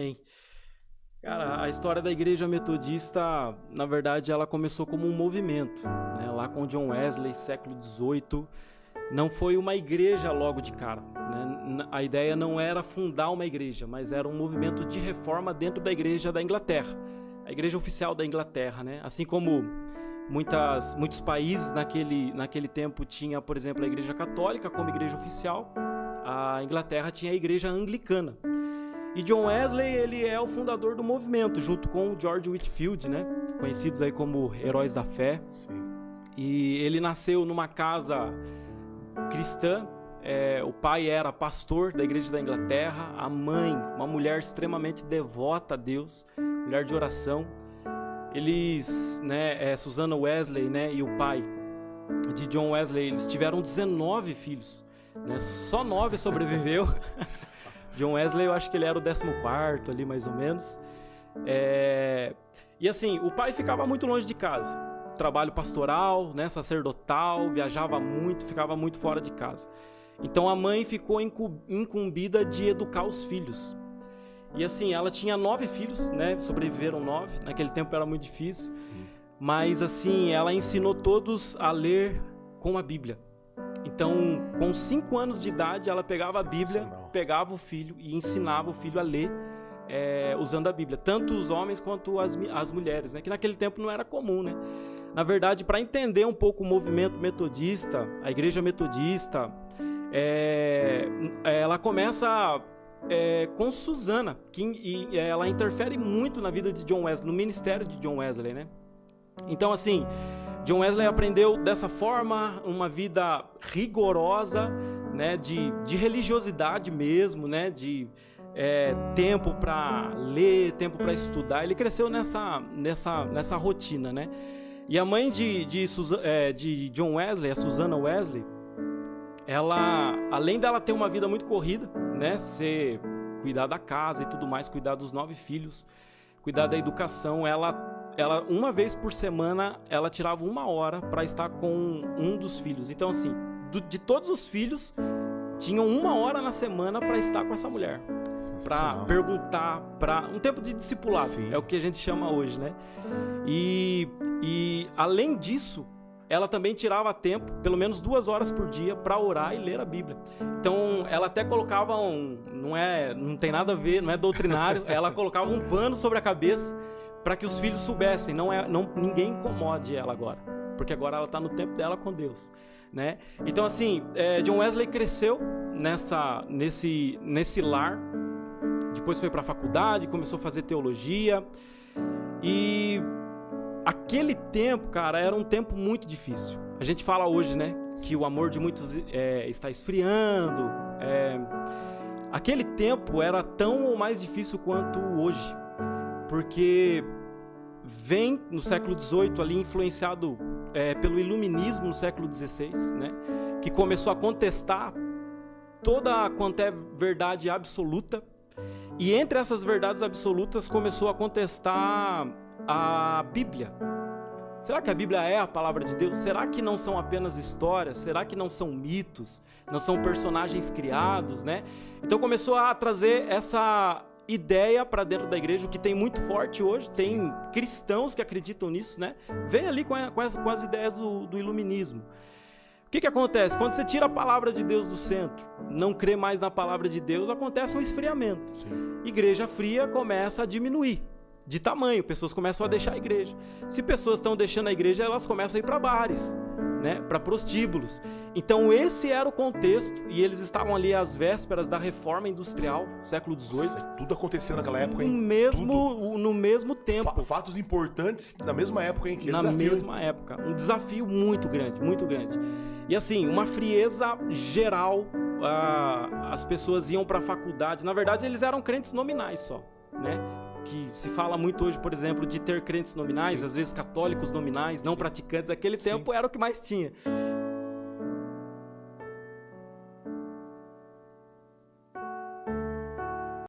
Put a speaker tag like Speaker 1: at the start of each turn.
Speaker 1: Bem, cara, a história da Igreja Metodista, na verdade, ela começou como um movimento, né? Lá com John Wesley, século XVIII, não foi uma igreja logo de cara, né? A ideia não era fundar uma igreja, mas era um movimento de reforma dentro da Igreja da Inglaterra, a Igreja Oficial da Inglaterra, né? Assim como muitos países naquele tempo tinha, por exemplo, a Igreja Católica como igreja oficial, a Inglaterra tinha a Igreja Anglicana. E John Wesley, ele é o fundador do movimento, junto com George Whitefield, né? Conhecidos aí como heróis da fé.
Speaker 2: Sim.
Speaker 1: E ele nasceu numa casa cristã. O pai era pastor da Igreja da Inglaterra, a mãe, uma mulher extremamente devota a Deus, mulher de oração. Eles, né, Susanna Wesley, né, e o pai de John Wesley, eles tiveram 19 filhos, né? Só 9 sobreviveu. John Wesley, eu acho que ele era o 14º ali, mais ou menos. E assim, o pai ficava muito longe de casa. Trabalho pastoral, né, sacerdotal, viajava muito, ficava muito fora de casa. Então a mãe ficou incumbida de educar os filhos. E assim, ela tinha 9 filhos, né, sobreviveram 9. Naquele tempo era muito difícil.
Speaker 2: Sim.
Speaker 1: Mas assim, ela ensinou todos a ler com a Bíblia. Então, com 5 anos de idade, ela pegava a Bíblia, pegava o filho e ensinava o filho a ler usando a Bíblia. Tanto os homens quanto as mulheres, né? Que naquele tempo não era comum, né? Na verdade, para entender um pouco o movimento metodista, a Igreja Metodista, ela começa com Susana, e ela interfere muito na vida de John Wesley, no ministério de John Wesley, né? Então, assim, John Wesley aprendeu dessa forma uma vida rigorosa, né, de religiosidade mesmo, né, de tempo para ler, tempo para estudar. Ele cresceu nessa rotina, né? E a mãe de John Wesley, a Susanna Wesley, ela, além dela ter uma vida muito corrida, né, cuidar da casa e tudo mais, cuidar dos 9 filhos, cuidar da educação, ela uma vez por semana, ela tirava 1 hora para estar com um dos filhos. Então, assim, de todos os filhos, tinham 1 hora na semana para estar com essa mulher. Para perguntar, um tempo de discipulado. Sim. É o que a gente chama hoje, né? E além disso, ela também tirava tempo, pelo menos 2 horas por dia, para orar e ler a Bíblia. Então, ela até colocava não tem nada a ver, não é doutrinário, ela colocava um pano sobre a cabeça para que os filhos soubessem, ninguém incomode ela agora, porque agora ela está no tempo dela com Deus, né? Então, assim, John Wesley cresceu nesse lar, depois foi para a faculdade, começou a fazer teologia, e aquele tempo, cara, era um tempo muito difícil. A gente fala hoje, né, que o amor de muitos está esfriando. Aquele tempo era tão ou mais difícil quanto hoje, porque vem no século XVIII ali influenciado pelo iluminismo no século XVI, né, que começou a contestar toda quanto é verdade absoluta, e entre essas verdades absolutas começou a contestar a Bíblia. Será que a Bíblia é a palavra de Deus? Será que não são apenas histórias? Será que não são mitos? Não são personagens criados, né? Então começou a trazer essa ideia para dentro da igreja, o que tem muito forte hoje. Tem cristãos que acreditam nisso, né? Vem ali com as ideias do iluminismo. O que acontece? Quando você tira a palavra de Deus do centro, não crê mais na palavra de Deus, acontece um esfriamento.
Speaker 2: Sim.
Speaker 1: Igreja fria começa a diminuir de tamanho, pessoas começam a deixar a igreja. Se pessoas estão deixando a igreja, elas começam a ir para bares, né, para prostíbulos. Então esse era o contexto, e eles estavam ali às vésperas da reforma industrial, século XVIII.
Speaker 2: Nossa, tudo aconteceu naquela época, hein?
Speaker 1: No mesmo tempo.
Speaker 2: Fatos importantes na mesma época, hein?
Speaker 1: Mesma época. Um desafio muito grande, muito grande. E assim, uma frieza geral, as pessoas iam para a faculdade. Na verdade, eles eram crentes nominais só, né? Que se fala muito hoje, por exemplo, de ter crentes nominais,
Speaker 2: Sim.
Speaker 1: às vezes católicos nominais, não
Speaker 2: Sim.
Speaker 1: praticantes. Naquele tempo era o que mais tinha.